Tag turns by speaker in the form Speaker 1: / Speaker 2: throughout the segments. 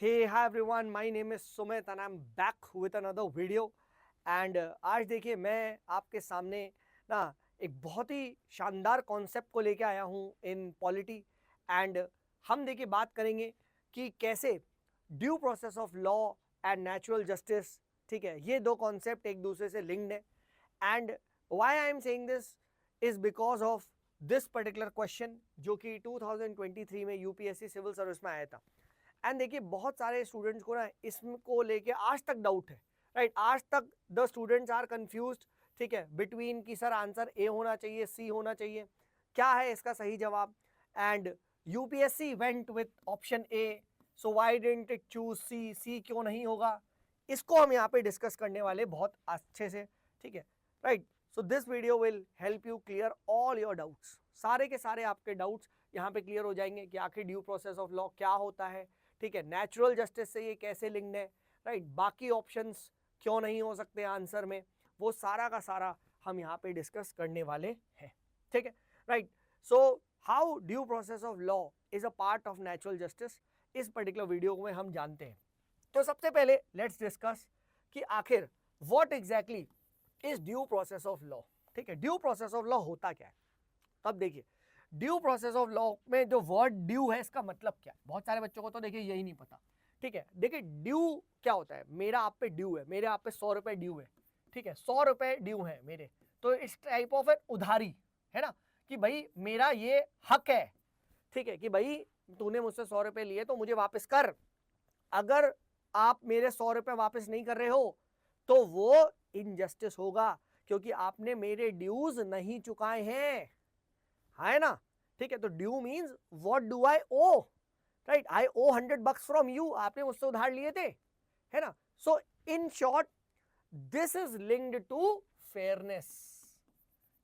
Speaker 1: Hey, hi everyone, my name is Sumit and I'm back with another video and आज देखिए मैं आपके सामने ना एक बहुत ही शानदार कॉन्सेप्ट को लेके आया हूँ इन पॉलिटी एंड हम देखिए बात करेंगे कि कैसे due process of law and natural justice, ठीक है, ये दो कॉन्सेप्ट एक दूसरे से लिंक्ड है and why I am saying this is because of this particular question जो कि 2023 में यूपीएससी सिविल सर्विस में आया था। एंड देखिए बहुत सारे स्टूडेंट्स को ना इसको लेके आज तक डाउट है, राइट? आज तक द स्टूडेंट्स आर कंफ्यूज्ड, ठीक है, बिटवीन कि सर आंसर ए होना चाहिए, सी होना चाहिए, क्या है इसका सही जवाब। And UPSC went with option A, so why didn't it choose C, C क्यों नहीं होगा, इसको हम यहाँ पे डिस्कस करने वाले बहुत अच्छे से, ठीक है, right? So this video will help you clear all your doubts, सारे के सारे आपके डाउट्स यहाँ पे क्लियर हो जाएंगे कि आखिर ड्यू प्रोसेस ऑफ लॉ क्या होता है, ठीक है, नेचुरल जस्टिस से ये कैसे लिंक्ड है, राइट? बाकी ऑप्शंस क्यों नहीं हो सकते आंसर में, वो सारा का सारा हम यहाँ पे डिस्कस करने वाले हैं, ठीक है, right? So how due process of law is a part of natural justice, इस पर्टिकुलर वीडियो में हम जानते हैं। तो सबसे पहले लेट्स डिस्कस कि आखिर what exactly is due process of law, ठीक है, ड्यू प्रोसेस ऑफ लॉ होता क्या है। अब देखिए ड्यू प्रोसेस ऑफ लॉ में जो वर्ड ड्यू है इसका मतलब क्या है, बहुत सारे बच्चों को तो देखिए यही नहीं पता, ठीक है। देखिए ड्यू क्या होता है, मेरा आप पे ड्यू है, मेरे आप पे 100 रुपए ड्यू है, ठीक है, 100 रुपए ड्यू है मेरे, तो इस टाइप ऑफ उधारी है ना, कि भाई मेरा ये हक है, ठीक है, कि भाई तूने मुझसे 100 रुपए लिए तो मुझे वापस कर। अगर आप मेरे 100 रुपए वापस नहीं कर रहे हो तो वो इनजस्टिस होगा, क्योंकि आपने मेरे ड्यूज नहीं चुकाए हैं, है ना, ठीक है। तो due means what do I owe, right? I owe 100 bucks from you, आपने मुझसे उधार लिए थे, है ना। So in short this is linked to fairness,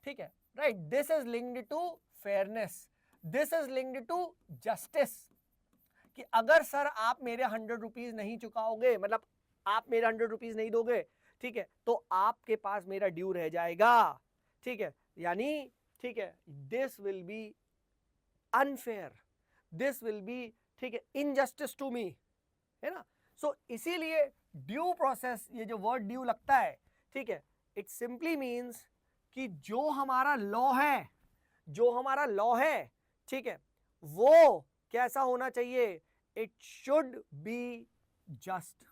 Speaker 1: ठीक है, right? This is linked to fairness, this is linked to justice, कि अगर सर आप मेरे 100 रुपीज नहीं चुकाओगे, मतलब आप मेरे 100 रुपीज नहीं दोगे, ठीक है, तो आपके पास मेरा ड्यू रह जाएगा, ठीक है, यानी, ठीक है, this will be unfair, this will be, ठीक है, इनजस्टिस टू मी, है ना। सो इसीलिए ड्यू प्रोसेस, ये जो वर्ड ड्यू लगता है, ठीक है, इट सिंपली मीन्स कि जो हमारा लॉ है, जो हमारा लॉ है, ठीक है, वो कैसा होना चाहिए, it should be just,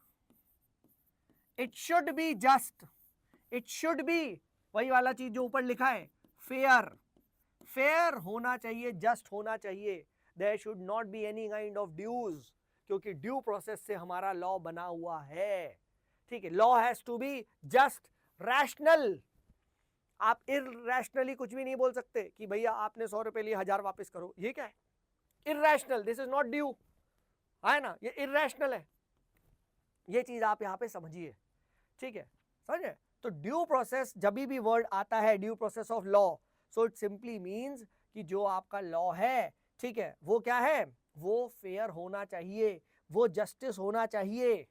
Speaker 1: it should be just, it should be, वही वाला चीज जो ऊपर लिखा है, फेयर, फेयर होना चाहिए, जस्ट होना चाहिए, there should not be any kind of dues, क्योंकि ड्यू प्रोसेस से हमारा लॉ बना हुआ है, ठीक है। Law has to be just, rational, आप इररैशनली कुछ भी नहीं बोल सकते कि भैया आपने 100 रुपए लिए 1000 वापस करो, ये क्या है, irrational, this is not due, है ना, ये इररैशनल है, ये चीज आप यहां पे समझिए, ठीक है, समझे। तो ड्यू प्रोसेस, जब भी वर्ड आता है due process of law, so it simply means कि जो आपका लॉ है, ठीक है, वो क्या है, वो फेयर होना चाहिए, वो जस्टिस होना चाहिए,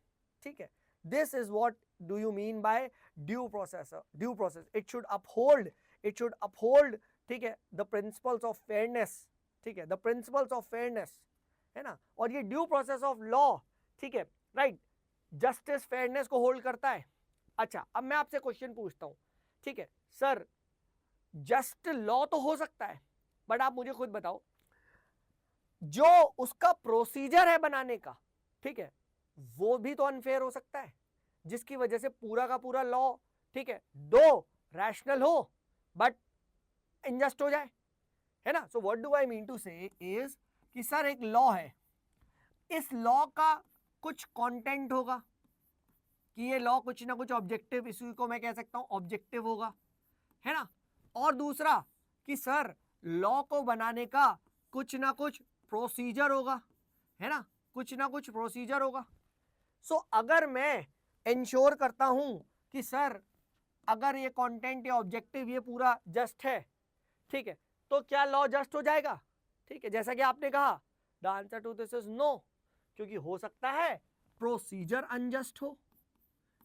Speaker 1: ठीक है। This is what do you mean by due process, due process it should uphold, it should uphold, ठीक है, द प्रिंसिपल्स ऑफ फेयरनेस, ठीक है, द प्रिंसिपल्स ऑफ फेयरनेस, है ना। और ये ड्यू प्रोसेस ऑफ लॉ, ठीक है, राइट, जस्टिस फेयरनेस को होल्ड करता है। अच्छा, अब मैं आपसे क्वेश्चन पूछता हूं, ठीक है सर, जस्ट लॉ तो हो सकता है, बट आप मुझे खुद बताओ, जो उसका प्रोसीजर है बनाने का, ठीक है, वो भी तो अनफेयर हो सकता है, जिसकी वजह से पूरा का पूरा लॉ, ठीक है, दो रैशनल हो बट इनजस्ट हो जाए, है ना। So what do I mean to say is कि सर एक लॉ है, इस लॉ का कुछ कंटेंट होगा, कि ये लॉ कुछ ना कुछ ऑब्जेक्टिव, इसी को मैं कह सकता हूं ऑब्जेक्टिव होगा, है ना। और दूसरा कि सर लॉ को बनाने का कुछ ना कुछ प्रोसीजर होगा, है ना, कुछ ना कुछ प्रोसीजर होगा। सो अगर मैं इंश्योर करता हूं कि सर अगर ये कंटेंट या ऑब्जेक्टिव ये पूरा जस्ट है, ठीक है, तो क्या लॉ जस्ट हो जाएगा, ठीक है, जैसा कि आपने कहा, the answer to this is no, क्योंकि हो सकता है प्रोसीजर अनजस्ट हो,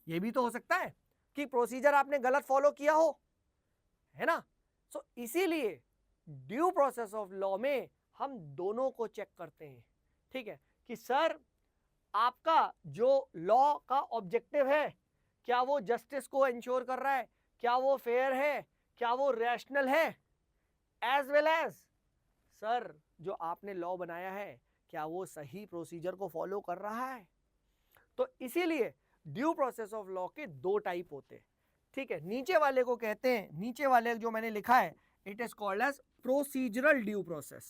Speaker 1: ये भी तो हो सकता है कि प्रोसीजर आपने गलत फॉलो किया हो, है ना। सो इसीलिए ड्यू प्रोसेस ऑफ लॉ में हम दोनों को चेक करते हैं, ठीक है, कि सर आपका जो लॉ का ऑब्जेक्टिव है, क्या वो जस्टिस को इंश्योर कर रहा है, क्या वो फेयर है, क्या वो रैशनल है, एज वेल एज सर जो आपने लॉ बनाया है क्या वो सही प्रोसीजर को फॉलो कर रहा है। तो इसीलिए ड्यू प्रोसेस ऑफ लॉ के दो टाइप होते हैं, ठीक है। नीचे वाले को कहते हैं, नीचे वाले जो मैंने लिखा है, it is called as procedural due process,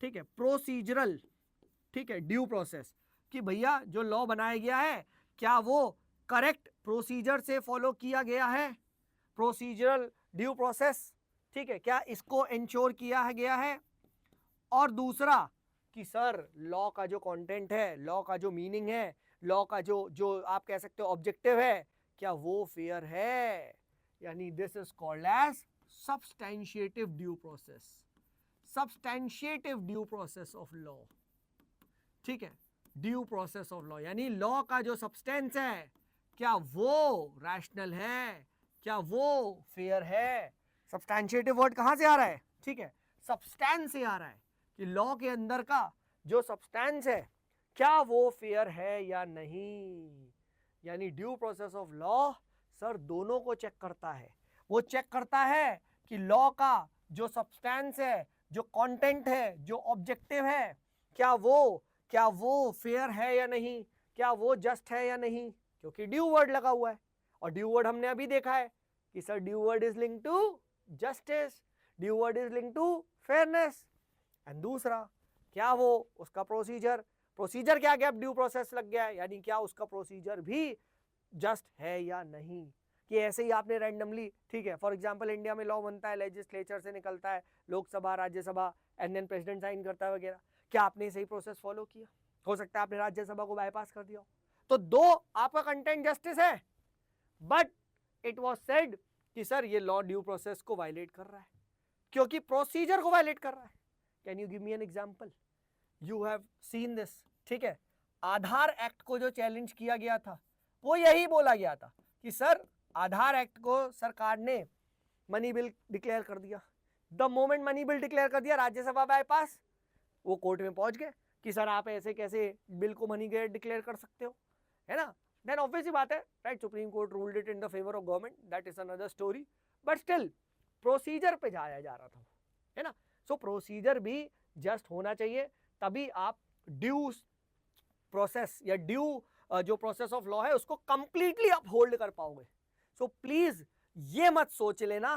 Speaker 1: ठीक है, प्रोसीजरल, ठीक है, ड्यू प्रोसेस, कि भैया जो लॉ बनाया गया है क्या वो करेक्ट प्रोसीजर से फॉलो किया गया है, प्रोसीजरल ड्यू प्रोसेस, ठीक है, क्या इसको इंश्योर किया गया है। और दूसरा कि सर लॉ का जो कंटेंट है, लॉ का जो मीनिंग है, लॉ का जो जो आप कह सकते हो ऑब्जेक्टिव है, क्या वो फेयर है, यानी this is called as substantiative due process, substantiative due process of law, ठीक है, ड्यू प्रोसेस ऑफ लॉ यानी लॉ का जो सब्सटेंस है क्या वो रैशनल है, क्या वो फेयर है। सब्सटैंशिएटिव वर्ड कहां से आ रहा है, ठीक है, सब्सटेंस से आ रहा है कि लॉ के अंदर का जो सब्सटेंस है क्या वो फेयर है या नहीं। यानी due process of law sir दोनों को चेक करता है, वो चेक करता है कि लॉ का जो सब्सटेंस है, जो कंटेंट है, जो ऑब्जेक्टिव है, क्या वो फेयर है या नहीं, क्या वो जस्ट है या नहीं, क्योंकि ड्यू वर्ड लगा हुआ है। और ड्यू वर्ड हमने अभी देखा है कि sir due word is link to justice, due word is link to fairness. And दूसरा क्या वो उसका प्रोसीजर, प्रोसीजर क्या गया, ड्यू प्रोसेस लग गया है, यानी क्या उसका प्रोसीजर भी जस्ट है या नहीं, कि ऐसे ही आपने रैंडमली, ठीक है, फॉर एग्जांपल इंडिया में लॉ बनता है, लेजिस्लेचर से निकलता है, Lok Sabha Rajya Sabha, and then president sign करता है वगैरह, क्या आपने सही प्रोसेस फॉलो किया, हो सकता है आपने राज्यसभा को बाईपास कर दिया हो। तो दो आपका कंटेंट जस्टिस है, बट इट वाज सेड कि सर ये लॉ ड्यू प्रोसेस को वायलेट कर रहा है क्योंकि प्रोसीजर को वायलेट कर रहा है। Can you give me an example, you have seen this, ठीक है, आधार एक्ट को जो चैलेंज किया गया था वो यही बोला गया था कि सर आधार एक्ट को सरकार ने मनी बिल डिक्लेयर कर दिया, the moment money bill declare कर दिया राज्यसभा बाईपास, वो कोर्ट में पहुंच गए कि सर आप ऐसे कैसे बिल को मनी डिक्लेयर कर सकते हो, है ना। देन ऑब्वियसली बात है, right, supreme court ruled it in the favour of government, that is another story, but still procedure पे जाया जा रहा था, है ना। सो प्रोसीजर भी जस्ट होना चाहिए, तभी आप ड्यू प्रोसेस या ड्यू जो प्रोसेस ऑफ लॉ है उसको कंप्लीटली आप होल्ड कर पाओगे। सो प्लीज ये मत सोच लेना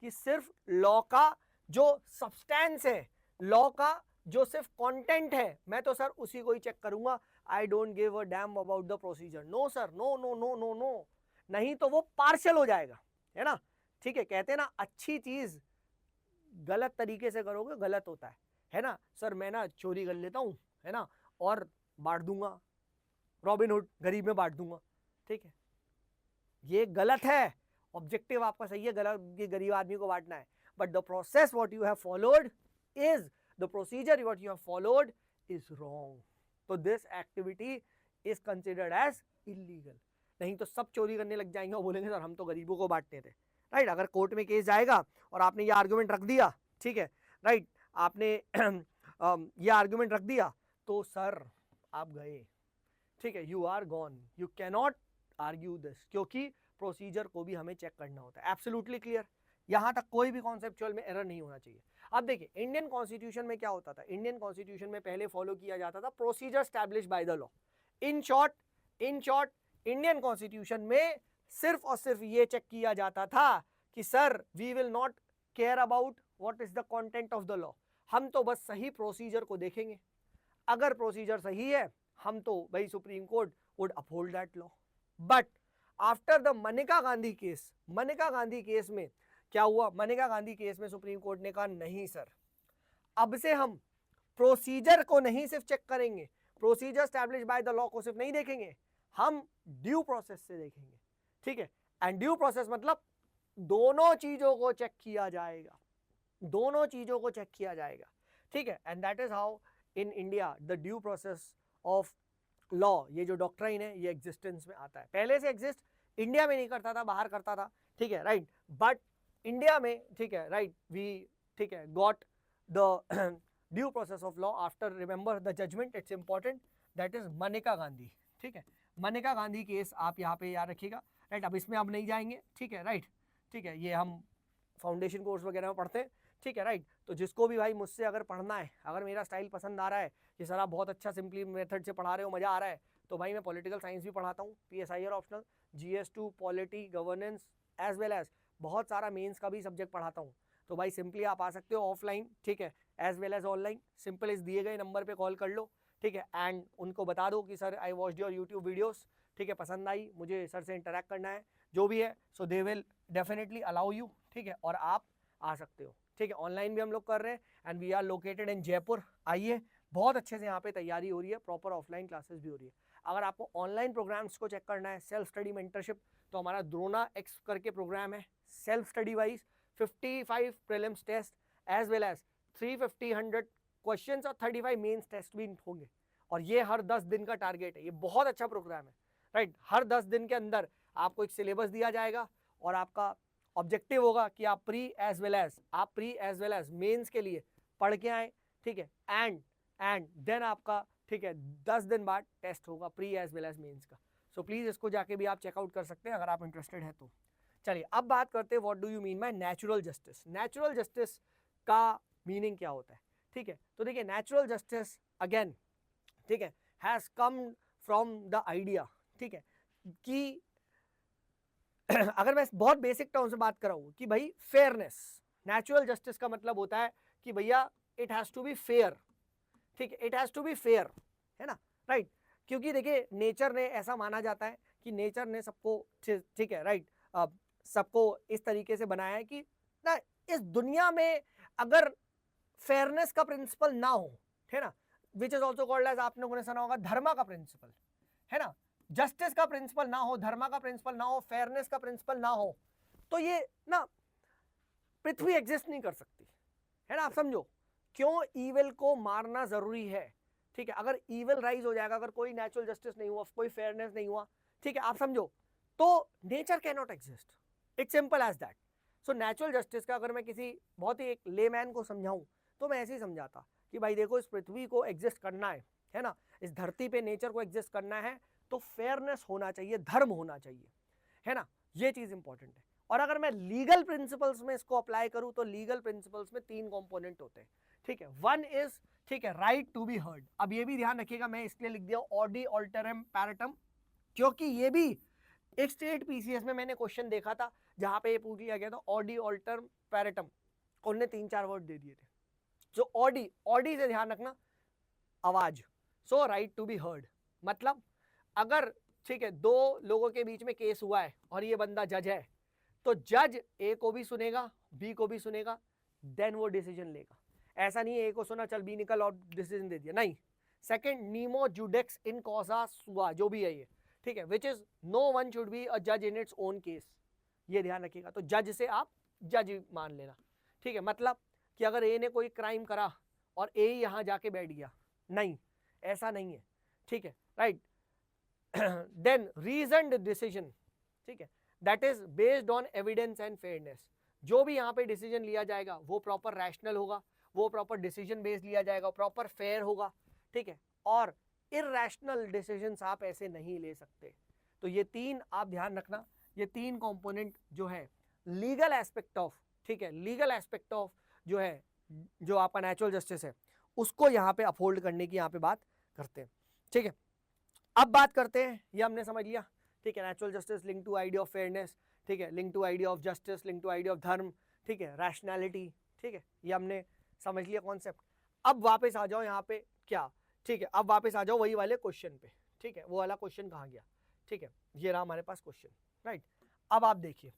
Speaker 1: कि सिर्फ लॉ का जो सब्सटेंस है, लॉ का जो सिर्फ कंटेंट है, मैं तो सर उसी को ही चेक करूंगा, I don't give a damn about the procedure. No sir, no no no no no, नहीं तो वो पार्शियल हो जाएगा, है ना। ठीक है, कहते हैं ना अच्छी चीज गलत तरीके से करोगे गलत होता है ना। सर मैं ना चोरी कर लेता हूं, है ना, और बांट दूंगा, रॉबिनहुड, गरीब में बांट दूंगा, ठीक है, ये गलत है। ऑब्जेक्टिव आपका सही है, गलत ये गरीब आदमी को बांटना है, but the process what you have followed is the procedure what you have followed is wrong, तो this activity is considered as illegal. नहीं तो सब चोरी करने लग जाएंगे और बोलेंगे सर हम तो गरीबों को बांटते थे, राइट। अगर कोर्ट में केस जाएगा और आपने ये आर्गुमेंट रख दिया, ठीक है, राइट, आपने ये आर्गुमेंट रख दिया तो सर आप गए, ठीक है, you are gone, you cannot argue this, क्योंकि प्रोसीजर को भी हमें चेक करना होता है। एब्सोल्युटली क्लियर, यहां तक कोई भी कॉन्सेप्चुअल में एरर नहीं होना चाहिए। अब देखिए इंडियन कॉन्स्टिट्यूशन में क्या होता था, इंडियन कॉन्स्टिट्यूशन में पहले फॉलो किया जाता था procedure establish by the law. In short Indian constitution में सिर्फ और सिर्फ ये चेक किया जाता था कि sir we will not care about what is the content of the law, हम तो बस सही प्रोसीजर को देखेंगे, अगर प्रोसीजर सही है हम तो भाई supreme court would uphold that law. But after the Maneka Gandhi case, Maneka Gandhi case में क्या हुआ, मनेका गांधी केस में सुप्रीम कोर्ट ने कहा नहीं सर, अब से हम प्रोसीजर को नहीं सिर्फ चेक करेंगे, procedure establish by the law को सिर्फ नहीं देखेंगे, हम ड्यू प्रोसेस से देखेंगे, ठीक है। एंड ड्यू प्रोसेस मतलब दोनों चीजों को चेक किया जाएगा, दोनों चीजों को चेक किया जाएगा, ठीक है। And that is how in India the due process of law, ये जो डॉक्ट्राइन है ये एग्जिस्टेंस में आता है, पहले से एग्जिस्ट, इंडिया में नहीं करता था, बाहर करता था, ठीक है, राइट, बट इंडिया में, ठीक है, राइट, वी, ठीक है, got the due process of law after, remember the judgement, it's important, that is Maneka Gandhi, ठीक है। मनेका गांधी केस आप यहाँ पे याद रखिएगा, राइट। अब इसमें हम नहीं जाएंगे, ठीक है, राइट, ठीक है, ये हम फाउंडेशन कोर्स वगैरह में पढ़ते हैं, ठीक है, राइट। तो जिसको भी भाई मुझसे अगर पढ़ना है, अगर मेरा स्टाइल पसंद आ रहा है कि सर आप बहुत अच्छा सिंपली मेथड से पढ़ा रहे हो, मजा आ रहा है, तो भाई मैं पॉलिटिकल साइंस भी पढ़ाता हूँ, PSIR optional, GS2, polity, governance, as well as बहुत सारा मेंस का भी सब्जेक्ट पढ़ाता हूँ। तो भाई सिंपली आप आ सकते हो ऑफलाइन, ठीक है, as well as online. Simple इस दिए गए नंबर पे कॉल कर लो, ठीक है, एंड उनको बता दो कि sir I watched your YouTube videos, ठीक है, पसंद आई, मुझे सर से इंटरेक्ट करना है, जो भी है, so they will definitely allow you, ठीक है, और आप आ सकते हो, ठीक है। ऑनलाइन भी हम लोग कर रहे हैं and we are located in Jaipur. आइए, बहुत अच्छे से यहाँ पे तैयारी हो रही है, प्रॉपर ऑफलाइन क्लासेस भी हो रही है। अगर आपको ऑनलाइन प्रोग्राम्स को चेक करना है, सेल्फ स्टडी मेंटरशिप, तो हमारा द्रोना एक्स करके प्रोग्राम है, self study wise 55 prelims test as well as 350 questions और 35 मेंस टेस्ट भी होंगे, और ये हर 10 दिन का टारगेट है। ये बहुत अच्छा प्रोग्राम है, राइट। हर 10 दिन के अंदर आपको एक सिलेबस दिया जाएगा और आपका ऑब्जेक्टिव होगा कि आप pre as well as mains के लिए पढ़ के आए, ठीक है, एंड देन आपका, ठीक है, 10 दिन बाद टेस्ट होगा pre as well as mains का। सो प्लीज इसको जाके भी आप चेकआउट कर सकते हैं अगर आप इंटरेस्टेड है तो। चलिए अब बात करते हैं what do you mean by natural justice. Natural justice का मीनिंग क्या होता है, ठीक है। तो देखिए नेचुरल जस्टिस अगेन, ठीक है, has come from the idea, ठीक है, कि अगर मैं बहुत बेसिक टर्म से बात कर रहा हूं कि भाई फेयरनेस, नेचुरल जस्टिस का मतलब होता है कि भैया it has to be fair, ठीक है, it has to be fair, है ना, राइट। क्योंकि देखिए नेचर ने ऐसा माना जाता है कि नेचर ने सबको, ठीक है, राइट, सबको इस तरीके से बनाया है कि ना इस दुनिया में अगर फेयरनेस का प्रिंसिपल ना हो, है ना, which is also called as, आपने लोगों ने सुना होगा धर्मा का प्रिंसिपल, है ना, जस्टिस का प्रिंसिपल ना हो, धर्मा का प्रिंसिपल ना हो, फेयरनेस का प्रिंसिपल ना हो, तो ये ना पृथ्वी एग्जिस्ट नहीं कर सकती, है ना। आप समझो क्यों ईविल को मारना जरूरी है, ठीक है। अगर ईविल राइज हो जाएगा, अगर कोई नेचुरल जस्टिस नहीं हुआ, कोई फेयरनेस नहीं हुआ, ठीक है, आप समझो, तो nature can not exist, it's simple as that. So natural justice का अगर मैं किसी बहुत ही एक लेमैन को समझाऊं तो मैं ऐसे ही समझाता कि भाई देखो इस पृथ्वी को एग्जिस्ट करना है ना, इस धरती पे नेचर को एग्जिस्ट करना है, तो फेयरनेस होना चाहिए, धर्म होना चाहिए, है ना, ये चीज इंपॉर्टेंट है। और अगर मैं लीगल प्रिंसिपल्स में इसको अप्लाई करूं तो लीगल प्रिंसिपल्स में 3 कंपोनेंट होते हैं, ठीक है। वन इज, ठीक है, राइट टू बी हर्ड। अब ये भी ध्यान रखिएगा, मैं इसलिए लिख दिया ऑडी ऑल्टरम पैरेटम, क्योंकि ये भी एक स्टेट PCS में मैंने क्वेश्चन देखा था जहां पे ये पूछ लिया गया था ऑडी ऑल्टरम पैरेटम, उन्होंने 3-4 वर्ड दे दिए थे। सो ऑडी से ध्यान रखना, आवाज। सो राइट टू बी हर्ड मतलब अगर, ठीक है, 2 लोगों के बीच में केस हुआ है और ये बंदा जज है, तो जज ए को भी सुनेगा, बी को भी सुनेगा, देन वो डिसीजन लेगा। ऐसा नहीं है ए को सुना चल बी निकल और डिसीजन दे दिया, नहीं। सेकंड, नीमो जुडेक्स इन कॉसा सुआ, जो भी है ये, ठीक है, which is no one should be a जज इन इट्स ओन केस, ये ध्यान रखिएगा। तो जज से आप जज मान लेना, ठीक है, मतलब कि अगर ए ने कोई क्राइम करा और ए यहां जाके बैठ गया, नहीं, ऐसा नहीं है, ठीक है, राइट। देन रीजन्ड डिसीजन, ठीक है, that is based on evidence and fairness. जो भी यहाँ पे डिसीजन लिया जाएगा वो प्रॉपर रैशनल होगा, वो प्रॉपर डिसीजन बेस्ड लिया जाएगा, प्रॉपर फेयर होगा, ठीक है, और इरैशनल डिसीजंस आप ऐसे नहीं ले सकते। तो ये 3 आप ध्यान रखना, ये 3 कंपोनेंट जो है लीगल एस्पेक्ट ऑफ, ठीक है, लीगल एस्पेक्ट ऑफ जो है, जो आपका नेचुरल जस्टिस है, उसको यहाँ पे अपहोल्ड करने की यहाँ पे बात करते हैं, ठीक है। अब बात करते हैं, ये हमने समझ लिया, ठीक है, natural justice link to idea of fairness, ठीक है, link to idea of justice, link to idea of dharma, ठीक है, रैशनैलिटी, ठीक है, ये हमने समझ लिया कॉन्सेप्ट। अब वापस आ जाओ यहाँ पे क्या, ठीक है, अब वापस आ जाओ वही वाले क्वेश्चन पे, ठीक है, वो वाला क्वेश्चन कहाँ गया, ठीक है, ये रहा हमारे पास क्वेश्चन, राइट। अब आप देखिए,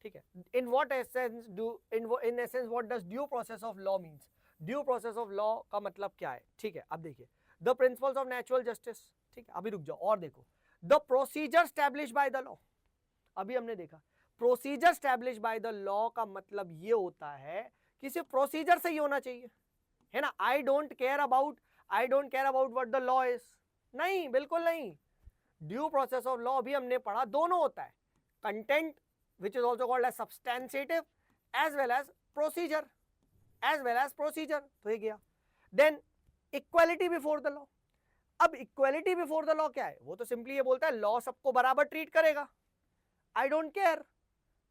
Speaker 1: ठीक है, in what essence do in essence what does due process of law means. Due process of law का मतलब क्या है, ठीक है। अब देखिए the principles of natural justice, ठीक है, अभी रुक जाओ और देखो, the procedure establish by the law, अभी हमने देखा procedure establish by the law का मतलब ये होता है कि सिर्फ प्रोसीजर से ही होना चाहिए, है ना। I don't care about what the law is, नहीं, बिल्कुल नहीं। ड्यू प्रोसेस ऑफ लॉ भी हमने पढ़ा, दोनों होता है, content which is also called as substantiative as well as procedure, तो ये गया। Then equality before the law. अब इक्वालिटी बिफोर द लॉ क्या है, वो तो सिंपली ये बोलता है लॉ सबको बराबर ट्रीट करेगा, आई डोंट केयर,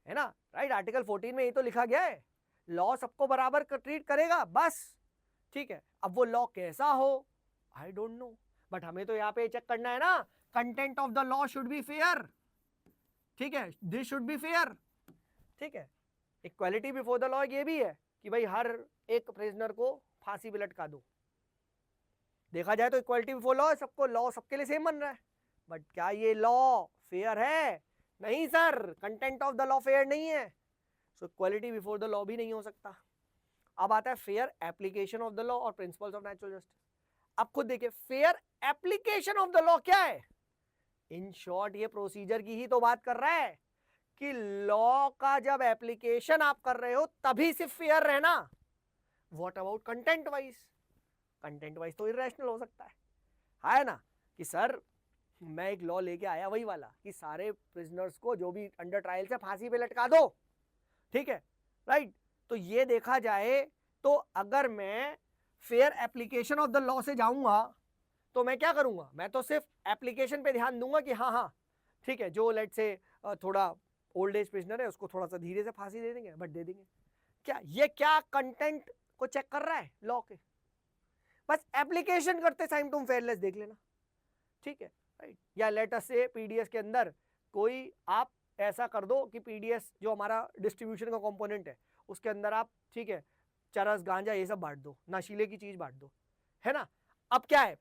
Speaker 1: है ना, राइट। आर्टिकल 14 में ये तो लिखा गया है लॉ सबको बराबर ट्रीट करेगा, बस, ठीक है। अब वो लॉ कैसा हो आई डोंट नो, बट हमें तो यहाँ पे चेक करना है ना, content of the law should be fair, ठीक है, दिस शुड बी फेयर, ठीक है। इक्वालिटी बिफोर द लॉ ये भी है कि भाई हर एक प्रिजनर को फांसी पे लटका दो, देखा जाए तो इक्वालिटी बिफोर लॉ, सबको लॉ सबके लिए सेम बन रहा है, बट क्या ये लॉ फेयर है, नहीं sir, content of the law fair नहीं है, सो इक्वालिटी बिफोर द लॉ भी नहीं हो सकता। अब आता है fair application of the law और प्रिंसिपल्स ऑफ नेचुरल जस्टिस। अब खुद देखिए fair application of the law क्या है, इन शॉर्ट ये प्रोसीजर की ही तो बात कर रहा है कि लॉ का जब एप्लीकेशन आप कर रहे हो तभी सिर्फ फेयर रहना। What about content wise, content wise तो इरेशनल हो सकता है ना, कि सर मैं एक लॉ लेके आया वही वाला कि सारे प्रिजनर्स को जो भी अंडर ट्रायल से फांसी पे लटका दो, ठीक है, राइट। तो ये देखा जाए तो अगर मैं fair application of the law से जाऊंगा तो मैं क्या करूंगा, मैं तो सिर्फ एप्लीकेशन पे ध्यान दूंगा कि हाँ ठीक है, जो लेट से थोड़ा ओल्ड एज प्रिजनर है उसको थोड़ा सा धीरे से फांसी दे देंगे, बट दे देंगे। क्या ये क्या कंटेंट को चेक कर रहा है लॉ के, बस एप्लीकेशन करते टाइम तुम फेयरलेस देख लेना, ठीक है, राइट। या लेट अस से पीडीएस के अंदर कोई आप ऐसा कर दो कि पीडीएस जो हमारा डिस्ट्रीब्यूशन का कंपोनेंट है उसके अंदर आप, ठीक है, चरस गांजा ये सब बांट दो, नशीले की चीज बांट दो, है ना। अब क्या है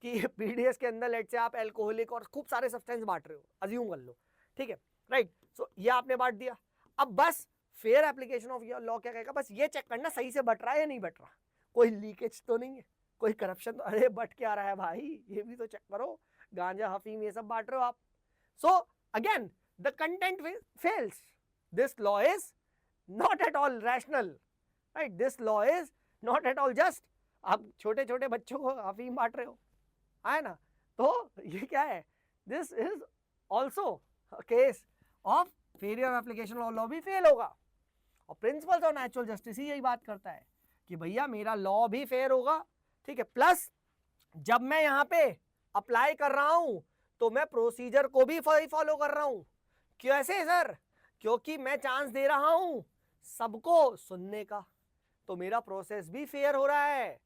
Speaker 1: कि पीडीएस के अंदर लेट से आप एल्कोहलिक और खूब सारे सब्सटेंस बांट रहे हो, अज्यूम कर लो, ठीक है, राइट। सो ये आपने बांट दिया, अब बस फेयर एप्लीकेशन ऑफ लॉ क्या कहेगा, बस ये चेक करना सही से बट रहा है या नहीं बट रहा, कोई लीकेज तो नहीं है, कोई करप्शन तो, अरे बट क्या रहा है भाई, ये भी तो चेक करो, गांजा हफीम ये सब बांट रहे हो आप। So again the content fails, this law is not at all rational, right, this law is not at all just. आप छोटे छोटे बच्चों को अफीम बांट रहे हो, है ना, तो ये क्या है, this is also case of failure application of law, भी फेल होगा। और प्रिंसिपल्स ऑफ नेचुरल जस्टिस ही यही बात करता है कि भैया मेरा लॉ भी फेयर होगा, ठीक है, प्लस जब मैं यहाँ पे अप्लाई कर रहा हूं तो मैं प्रोसीजर को भी फॉलो कर रहा हूं। कैसे सर, क्योंकि मैं चांस दे रहा हूं सबको सुनने का, तो मेरा प्रोसेस भी फेयर हो रहा है,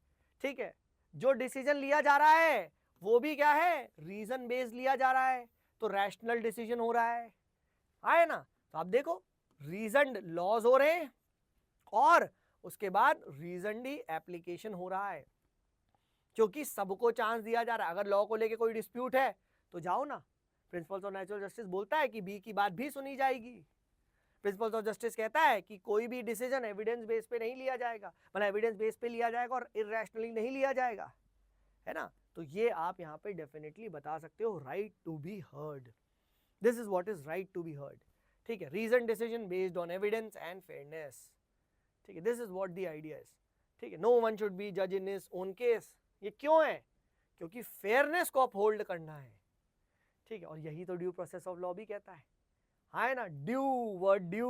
Speaker 1: ठीक है। जो डिसीजन लिया जा रहा है वो भी क्या है, रीजन बेस्ड लिया जा रहा है, तो रैशनल डिसीजन हो रहा है ना। तो आप देखो रीजनड लॉज हो रहे हैं और उसके बाद रीजनड ही एप्लीकेशन हो रहा है, क्योंकि सबको चांस दिया जा रहा है। अगर लॉ को लेके कोई डिस्प्यूट है तो जाओ ना, प्रिंसिपल्स ऑफ नेचुरल जस्टिस बोलता है कि बी की बात भी सुनी जाएगी। प्रिंसिपल्स ऑफ जस्टिस कहता है कि कोई भी डिसीजन एविडेंस बेस पे नहीं लिया जाएगा, मतलब एविडेंस बेस पे लिया जाएगा और इरैशनली नहीं लिया जाएगा, है ना। तो ये आप यहाँ पे डेफिनेटली बता सकते हो, right to be heard, this is what is right to be heard, ठीक है, reason decision based on evidence and fairness, ठीक है, this is what the idea is, ठीक है। नो वन शुड बी जज इन हिज ओन केस, ये क्यों है, क्योंकि फेयरनेस को अपहोल्ड करना है, ठीक है, और यही तो ड्यू प्रोसेस ऑफ लॉ भी कहता है ना। ड्यू, वर्ड ड्यू,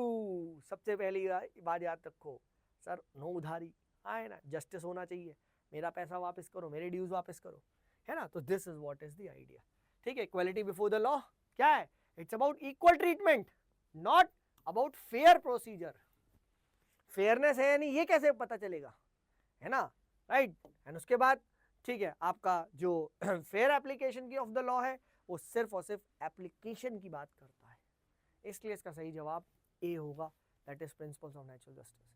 Speaker 1: सबसे पहली बात याद रखो सर, नो उधारी, है ना, जस्टिस होना चाहिए, मेरा पैसा वापस करो, मेरे ड्यूज वापस करो, है ना। तो this is what is the idea, ठीक है। इक्वालिटी बिफोर द लॉ क्या है, it's about equal treatment, not about fair procedure. Fairness है या नहीं ये कैसे पता चलेगा, है ना, राइट। एंड उसके बाद ठीक है, आपका जो फेयर एप्लीकेशन की ऑफ द लॉ है वो सिर्फ और सिर्फ एप्लीकेशन की बात करता है, इसलिए इसका सही जवाब ए होगा, that is principles of natural justice,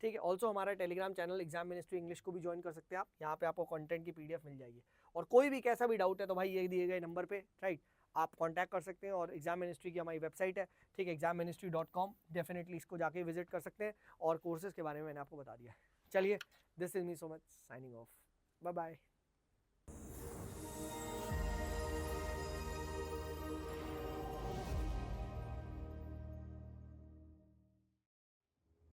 Speaker 1: ठीक है। ऑल्सो हमारा Telegram channel exam ministry English को भी ज्वाइन कर सकते हैं आप, यहाँ पे आपको कंटेंट की पीडीएफ मिल जाएगी, और कोई भी कैसा भी डाउट है तो भाई ये दिए गए नंबर पे, राइट, आप कांटेक्ट कर सकते हैं। और एग्जाम मिनिस्ट्री की हमारी वेबसाइट है, ठीक है, examministry.com, डेफिनेटली इसको जाके विजिट कर सकते हैं, और कोर्सेज के बारे में मैंने आपको बता दिया है। चलिए, this is me so much, signing off, bye bye.